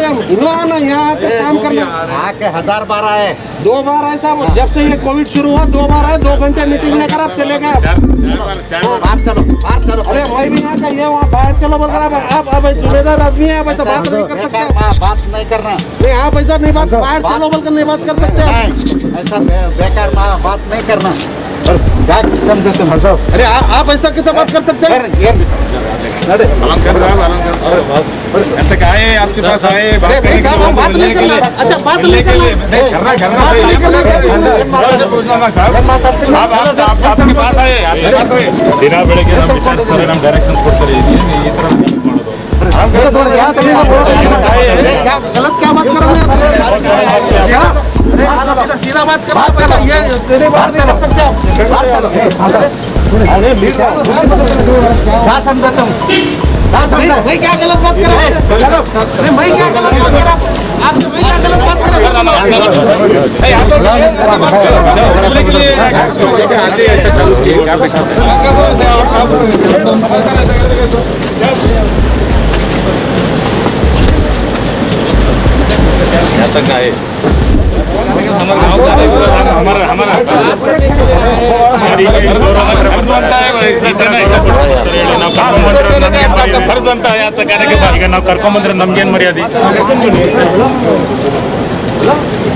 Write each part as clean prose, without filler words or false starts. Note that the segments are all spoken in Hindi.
रहे हम ना यहाँ आके काम करना। आके 1000 बार आए, 2 बार आए साहब, जब से ये कोविड शुरू हुआ 2 बार आए, 2 घंटे मीटिंग लेकर आप चले गए। बाहर चलो। अरे मैं भी यहाँ का ये वहाँ बाहर चलो बोलकर आप जिम्मेदार आदमी है, वैसा बात नहीं कर सकते। बात नहीं करना नहीं आप ऐसा नहीं बात, बाहर चलो बोलकर नहीं बात कर सकते। ऐसा बेकार बात नहीं करना। और क्या समझे तुम? अरे आप ऐसा कैसे बात कर सकते हैं? ऐसे क्या है आपके पास आए बात नहीं करना। अच्छा बात नहीं करना। आपके पास आए ದಿನ ಬೆಳಗ್ಗೆ ನಮ್ಮ ವಿಚಾರಿಸ್ತಾರೆ, ನಮ್ಮ ಡೈರೆಕ್ಷನ್ ಕೊಡ್ತಾರೆ, ಈ ತರ गलत क्या बात कर रहे हैं? सीधा बात कर क्या समझा तुम? मैं क्या गलत बात कर रहा हूँ? मैं क्या गलत बात कर रहा हूँ? आप मैं क्या गलत बात कर फर्ज ಅಂತ ಈಗ ನಾವು ಕರ್ಕೊಂಡ್ಬಂದ್ರೆ ನಮ್ಗೇನು ಮರ್ಯಾದೆ?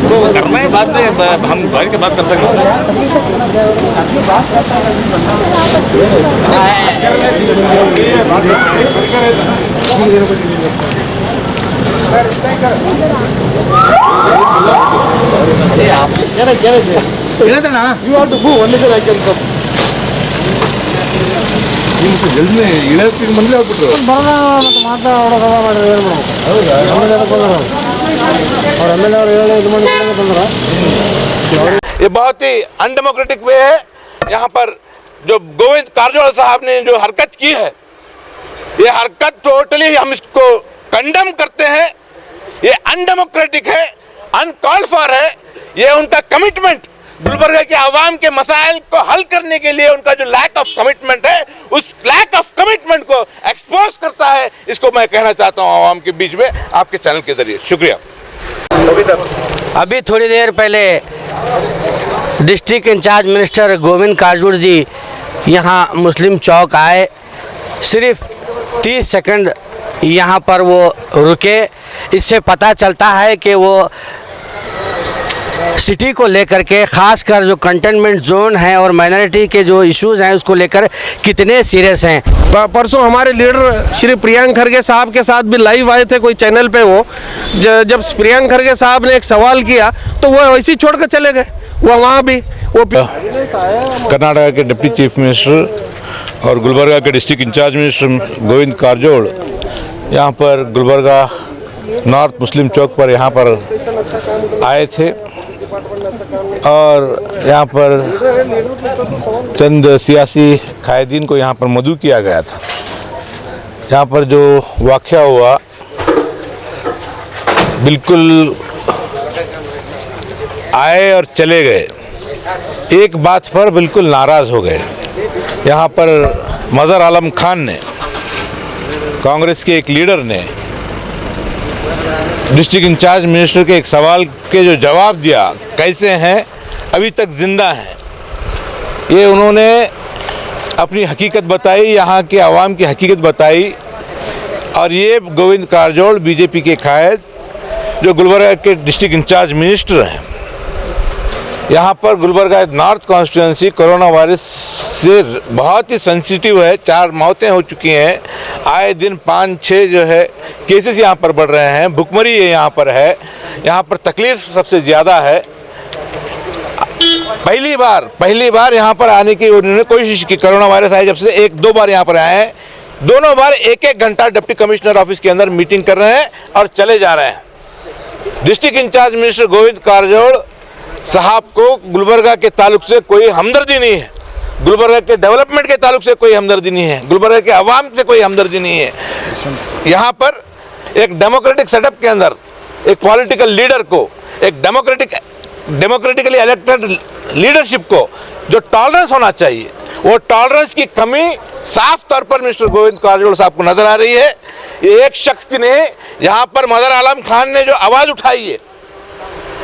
तो करना है बात में, हम बैठ के बात कर सकते हैं। ಜಲ್ದಿ ಇಳಕ್ಕೆ ಮಂದಿ ಆಗ್ಬಿಟ್ರು ये बहुत ही अनडेमोक्रेटिक वे है। यहाँ पर जो गोविंद कारजोल साहब ने जो हरकत की है, ये हरकत टोटली हम इसको कंडेम करते हैं। ये अनडेमोक्रेटिक है, अनकॉल्ड फॉर है। ये उनका कमिटमेंट गुलबर्गा के आवाम के मसाइल को हल करने के लिए उनका जो लैक ऑफ कमिटमेंट है, उस लैक ऑफ कमिटमेंट को एक्सपोज करता है। इसको मैं कहना चाहता हूँ आवाम के बीच में आपके चैनल के जरिए। शुक्रिया। अभी थोड़ी देर पहले डिस्ट्रिक्ट इंचार्ज मिनिस्टर गोविंद काजूर जी यहाँ मुस्लिम चौक आए। सिर्फ 30 सेकंड यहाँ पर वो रुके। इससे पता चलता है कि वो सिटी को लेकर के ख़ासकर जो कंटेनमेंट जोन है और माइनॉरिटी के जो इश्यूज़ हैं उसको लेकर कितने सीरियस हैं। परसों हमारे लीडर श्री प्रियंक खरगे साहब के साथ भी लाइव आए थे कोई चैनल पे। वो जब प्रियंक खरगे साहब ने एक सवाल किया तो वो वैसे ही छोड़ कर चले गए। वो वहाँ भी वो कर्नाटक के डिप्टी चीफ मिनिस्टर और गुलबर्गा के district incharge minister Govind Karjol यहाँ पर गुलबर्गा नॉर्थ मुस्लिम चौक पर यहाँ पर आए थे और यहाँ पर चंद सियासी कायदीन को यहाँ पर मदऊ किया गया था। यहाँ पर जो वाक़या हुआ बिल्कुल आए और चले गए, एक बात पर बिल्कुल नाराज़ हो गए। यहाँ पर मज़हर आलम खान ने, कांग्रेस के एक लीडर ने डिस्ट्रिक्ट इंचार्ज मिनिस्टर के एक सवाल के जो जवाब दिया, कैसे हैं, अभी तक ज़िंदा हैं, ये उन्होंने अपनी हकीकत बताई, यहाँ के आवाम की हकीकत बताई। और ये गोविंद कारजोल बीजेपी के कायद जो गुलबर्गा के डिस्ट्रिक्ट इंचार्ज मिनिस्टर हैं, यहाँ पर Gulbarga north constituency corona virus से बहुत ही सेंसिटिव है। 4 मौतें हो चुकी हैं, आए दिन 5-6 जो है केसेस यहाँ पर बढ़ रहे हैं, भुखमरी यहाँ पर है, यहाँ पर तकलीफ सबसे ज़्यादा है। पहली बार यहाँ पर आने की उन्होंने कोशिश की, कोरोना वायरस आए जब से 1-2 बार यहाँ पर आए हैं। दोनों बार 1-1 घंटा डिप्टी कमिश्नर ऑफिस के अंदर मीटिंग कर रहे हैं और चले जा रहे हैं। District incharge minister Govind Karjol साहब को गुलबर्गा के ताल्लुक से कोई हमदर्दी नहीं है, गुलबर्गा के डेवलपमेंट के ताल्लुक से कोई हमदर्दी नहीं है, गुलबर्गा के आवाम से कोई हमदर्दी नहीं है। यहाँ पर एक डेमोक्रेटिक सेटअप के अंदर एक पॉलिटिकल लीडर को, एक डेमोक्रेटिकली इलेक्टेड लीडरशिप को जो टॉलरेंस होना चाहिए वो टॉलरेंस की कमी साफ तौर पर मिस्टर गोविंद कारजोल साहब को नजर आ रही है। ये एक शख्स की नहीं, यहाँ पर मदर आलम खान ने जो आवाज उठाई है,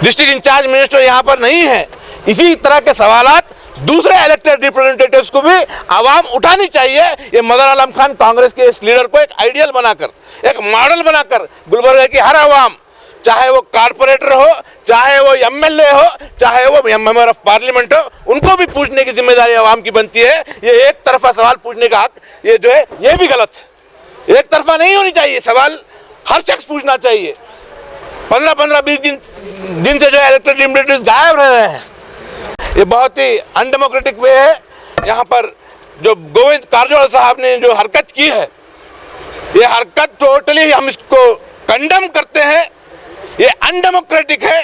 डिस्ट्रिक्ट इंचार्ज मिनिस्टर यहाँ पर नहीं है, इसी तरह के सवालात दूसरे इलेक्टेड रिप्रेजेंटेटिव्स को भी आवाम उठानी चाहिए। ये मदर आलम खान कांग्रेस के इस लीडर को एक आइडियल बनाकर, एक मॉडल बनाकर गुलबर्गा की हर आवाम, चाहे वो कारपोरेटर हो, चाहे वो एमएलए हो, चाहे वो मेंबर ऑफ पार्लियामेंट हो, उनको भी पूछने की जिम्मेदारी आवाम की बनती है। ये एक तरफा सवाल पूछने का हक ये जो है ये भी गलत है। एक तरफा नहीं होनी चाहिए, सवाल हर शख्स पूछना चाहिए। 15-20 दिन से जो इलेक्टेड रिप्रेजेंटेटिव्स गायब रह रहे हैं, ये बहुत ही अनडेमोक्रेटिक वे है। यहाँ पर जो गोविंद कारजोल साहब ने जो हरकत की है, ये हरकत टोटली हम इसको कंडम करते हैं। ये अनडेमोक्रेटिक है,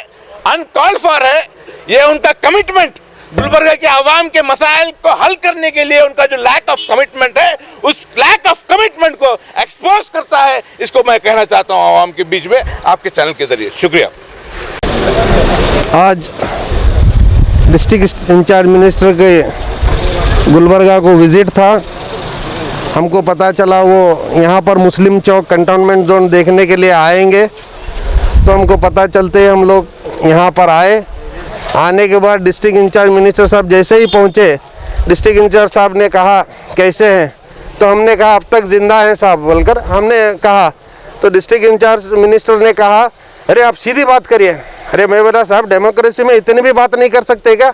अनकॉल्ड फॉर है। ये उनका कमिटमेंट गुलबर्गा के आवाम के मसाइल को हल करने के लिए उनका जो लैक ऑफ कमिटमेंट है, उस लैक ऑफ कमिटमेंट को एक्सपोज करता है। इसको मैं कहना चाहता हूँ आवाम के बीच में आपके चैनल के जरिए। शुक्रिया। आज डिस्ट्रिक्ट इंचार्ज मिनिस्टर के गुलबर्गा को विज़िट था। हमको पता चला वो यहाँ पर मुस्लिम चौक कंटोनमेंट जोन देखने के लिए आएंगे, तो हमको पता चलते हम लोग यहाँ पर आए। आने के बाद डिस्ट्रिक्ट इंचार्ज मिनिस्टर साहब जैसे ही पहुँचे, डिस्ट्रिक्ट इंचार्ज साहब ने कहा कैसे हैं, तो हमने कहा अब तक ज़िंदा हैं साहब बोलकर हमने कहा। तो डिस्ट्रिक्ट इंचार्ज मिनिस्टर ने कहा अरे आप सीधी बात करिए। अरे मैं बोला साहब डेमोक्रेसी में इतनी भी बात नहीं कर सकते क्या?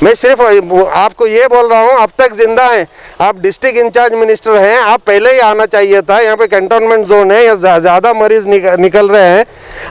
मैं सिर्फ आपको ये बोल रहा हूँ अब तक जिंदा हैं। आप डिस्ट्रिक्ट इंचार्ज मिनिस्टर हैं, आप पहले ही आना चाहिए था। यहाँ पे कंटोनमेंट जोन है, या ज़्यादा मरीज निकल रहे हैं,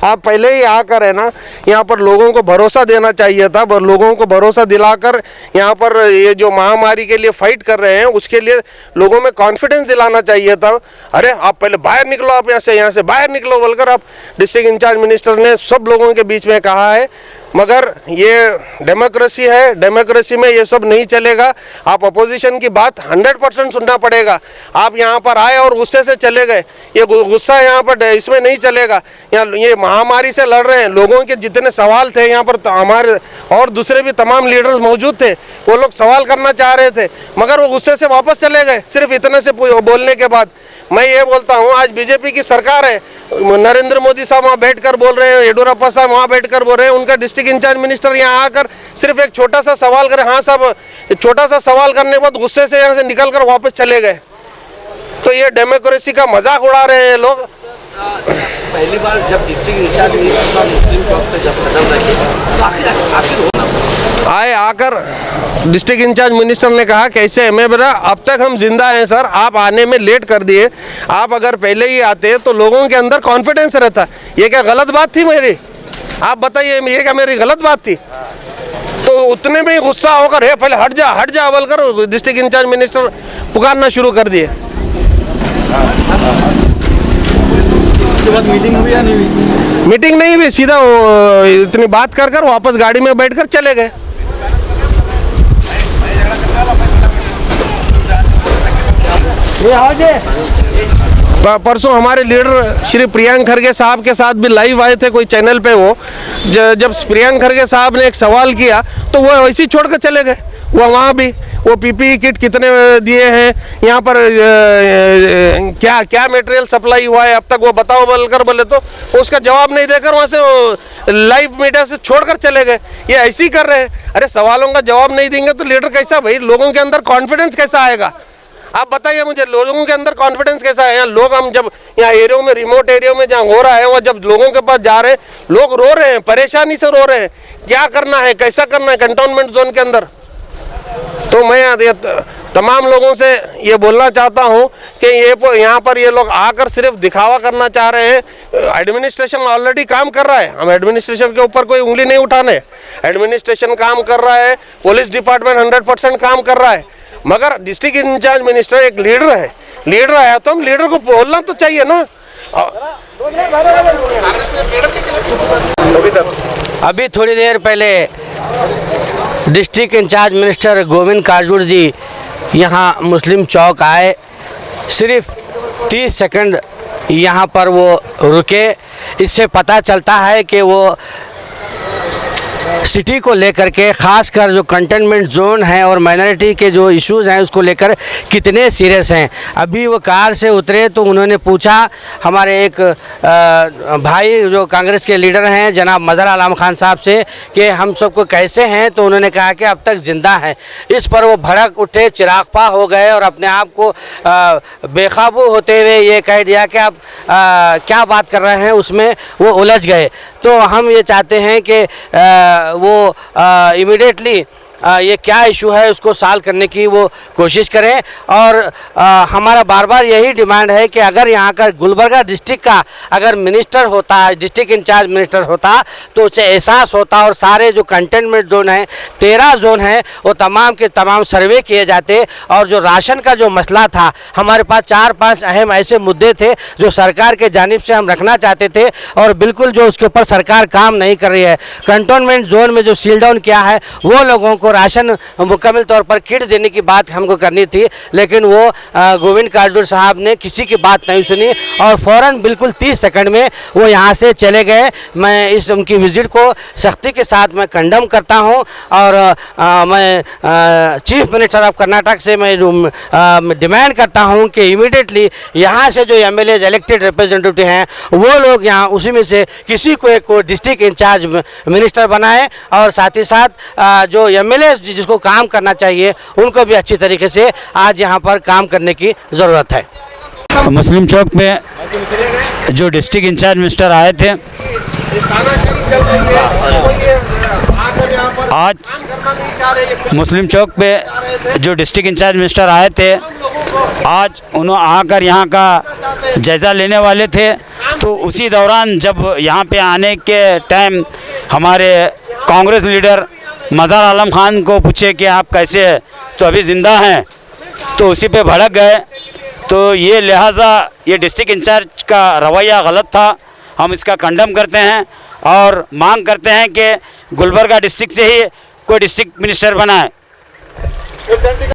आप पहले ही आकर है ना यहाँ पर लोगों को भरोसा देना चाहिए था। लोगों को भरोसा दिलाकर यहाँ पर ये जो महामारी के लिए फाइट कर रहे हैं उसके लिए लोगों में कॉन्फिडेंस दिलाना चाहिए था। अरे आप पहले बाहर निकलो, आप यहाँ से बाहर निकलो बोलकर आप डिस्ट्रिक्ट इंचार्ज मिनिस्टर ने सब लोगों के बीच में कहा है। मगर ये डेमोक्रेसी है, डेमोक्रेसी में ये सब नहीं चलेगा। आप अपोजिशन की बात 100% सुनना पड़ेगा। आप यहाँ पर आए और गुस्से से चले गए, ये गुस्सा यहाँ पर इसमें नहीं चलेगा। यहाँ ये महामारी से लड़ रहे हैं, लोगों के जितने सवाल थे यहाँ पर हमारे और दूसरे भी तमाम लीडर्स मौजूद थे, वो लोग सवाल करना चाह रहे थे मगर वो गुस्से से वापस चले गए सिर्फ इतने से बोलने के बाद। मैं ये बोलता हूँ आज बीजेपी की सरकार है, नरेंद्र मोदी साहब वहाँ बैठकर बोल रहे हैं, येडियुरप्पा साहब वहाँ बैठकर बोल रहे हैं, उनका डिस्ट्रिक्ट इंचार्ज मिनिस्टर यहाँ आकर सिर्फ एक छोटा सा सवाल करे। हाँ साहब, छोटा सा सवाल करने के बाद गुस्से से यहाँ से निकल कर वापस चले गए। तो ये डेमोक्रेसी का मजाक उड़ा रहे हैं लोग। पहली बार जब डिस्ट्रिक्ट इंचार्ज मिनिस्टर साहब मुस्लिम चौक पे जब कदम रखे तो आखिर आए आकर डिस्ट्रिक्ट इंचार्ज मिनिस्टर ने कहा कैसे है। मैं बोला अब तक हम जिंदा हैं सर, आप आने में लेट कर दिए। आप अगर पहले ही आते तो लोगों के अंदर कॉन्फिडेंस रहता। ये क्या गलत बात थी मेरी? आप बताइए, ये क्या मेरी गलत बात थी? तो उतने में ही गुस्सा होकर है पहले हट जा बोलकर डिस्ट्रिक्ट इंचार्ज मिनिस्टर पुकारना शुरू कर दिए। उसके बाद मीटिंग हुई या नहीं हुई? मीटिंग नहीं हुई, सीधा इतनी बात कर वापस गाड़ी में बैठकर चले गए। परसों हमारे लीडर श्री प्रियंक खरगे साहब के साथ भी लाइव आए थे कोई चैनल पे। वो जब प्रियंक खरगे साहब ने एक सवाल किया तो वो वैसे ही छोड़ कर चले गए। वो वहाँ भी वो पीपीई किट कितने दिए हैं, यहाँ पर क्या क्या मटेरियल सप्लाई हुआ है अब तक वो बताओ बोलकर बोले तो उसका जवाब नहीं देकर वहाँ से लाइव मीडिया से छोड़कर चले गए। ये ऐसे ही कर रहे हैं। अरे सवालों का जवाब नहीं देंगे तो लीडर कैसा, भाई लोगों के अंदर कॉन्फिडेंस कैसा आएगा? आप बताइए मुझे, लोगों के अंदर कॉन्फिडेंस कैसा है? यहाँ लोग, हम जब यहाँ एरियो में, रिमोट एरियो में जहाँ हो रहा है, वहाँ जब लोगों के पास जा रहे हैं, लोग रो रहे हैं, परेशानी से रो रहे हैं, क्या करना है, कैसा करना है कंटोनमेंट जोन के अंदर। तो मैं तमाम लोगों से ये बोलना चाहता हूँ कि ये यहाँ पर ये लोग आकर सिर्फ दिखावा करना चाह रहे हैं। एडमिनिस्ट्रेशन ऑलरेडी काम कर रहा है, हम एडमिनिस्ट्रेशन के ऊपर कोई उंगली नहीं उठाने। एडमिनिस्ट्रेशन काम कर रहा है, पुलिस डिपार्टमेंट 100% काम कर रहा है, मगर डिस्ट्रिक्ट इंचार्ज मिनिस्टर एक लीडर है। लीडर है तो हम लीडर को बोलना तो चाहिए ना। अभी थोड़ी देर पहले district incharge minister Govind Karjol ji यहाँ मुस्लिम चौक आए। सिर्फ 30 सेकंड यहाँ पर वो रुके। इससे पता चलता है कि वो सिटी को लेकर के ख़ासकर जो कंटेनमेंट जोन है और माइनॉरिटी के जो इश्यूज़ हैं उसको लेकर कितने सीरियस हैं। अभी वो कार से उतरे तो उन्होंने पूछा हमारे एक भाई जो कांग्रेस के लीडर हैं जनाब मज़हर आलम खान साहब से कि हम सबको कैसे हैं, तो उन्होंने कहा कि अब तक ज़िंदा हैं। इस पर वो भड़क उठे, चिरागपा हो गए और अपने आप को बेकाबू होते हुए ये कह दिया कि आप क्या बात कर रहे हैं, उसमें वो उलझ गए। तो हम ये चाहते हैं कि वो इमीडिएटली ये क्या इशू है उसको सॉल्व करने की वो कोशिश करें। और हमारा बार बार यही डिमांड है कि अगर यहाँ का गुलबर्गा डिस्ट्रिक्ट का अगर मिनिस्टर होता, डिस्ट्रिक्ट इंचार्ज मिनिस्टर होता, तो उसे एहसास होता और सारे जो कंटेनमेंट जोन है 13 जोन है वो तमाम के तमाम सर्वे किए जाते। और जो राशन का जो मसला था, हमारे पास 4-5 अहम ऐसे मुद्दे थे जो सरकार के जानिब से हम रखना चाहते थे और बिल्कुल जो उसके ऊपर सरकार काम नहीं कर रही है। कंटेनमेंट जोन में जो सील डाउन किया है वो लोगों को राशन मुकम्मल तौर पर किट देने की बात हमको करनी थी, लेकिन वो गोविंद काजूर साहब ने किसी की बात नहीं सुनी और फ़ौरन बिल्कुल 30 सेकंड में वो यहाँ से चले गए। मैं इस उनकी विज़िट को सख्ती के साथ मैं कंडम करता हूँ और मैं चीफ मिनिस्टर ऑफ कर्नाटक से मैं डिमांड करता हूँ कि इमीडिएटली यहाँ से जो MLAs इलेक्टेड रिप्रेजेंटेटिव हैं वो लोग यहाँ उसी में से किसी को एक को डिस्ट्रिक्ट इंचार्ज मिनिस्टर बनाएं और साथ ही साथ जो MLAs जिसको काम करना चाहिए उनको भी अच्छी तरीके से आज यहाँ पर काम करने की ज़रूरत है। मुस्लिम चौक पे जो डिस्ट्रिक्ट इंचार्ज मिनिस्टर आए थे, आज मुस्लिम चौक पे जो डिस्ट्रिक्ट इंचार्ज मिनिस्टर आए थे, आज उन्होंने आकर यहाँ का जायज़ा लेने वाले थे। तो उसी दौरान जब यहाँ पे आने के टाइम हमारे कांग्रेस लीडर मज़हर आलम खान को पूछे कि आप कैसे हैं, तो अभी ज़िंदा हैं, तो उसी पे भड़क गए। तो ये लिहाजा ये डिस्ट्रिक्ट इंचार्ज का रवैया गलत था, हम इसका कंडम करते हैं और मांग करते हैं कि गुलबर्गा डिस्ट्रिक्ट से ही कोई डिस्ट्रिक्ट मिनिस्टर बनाए।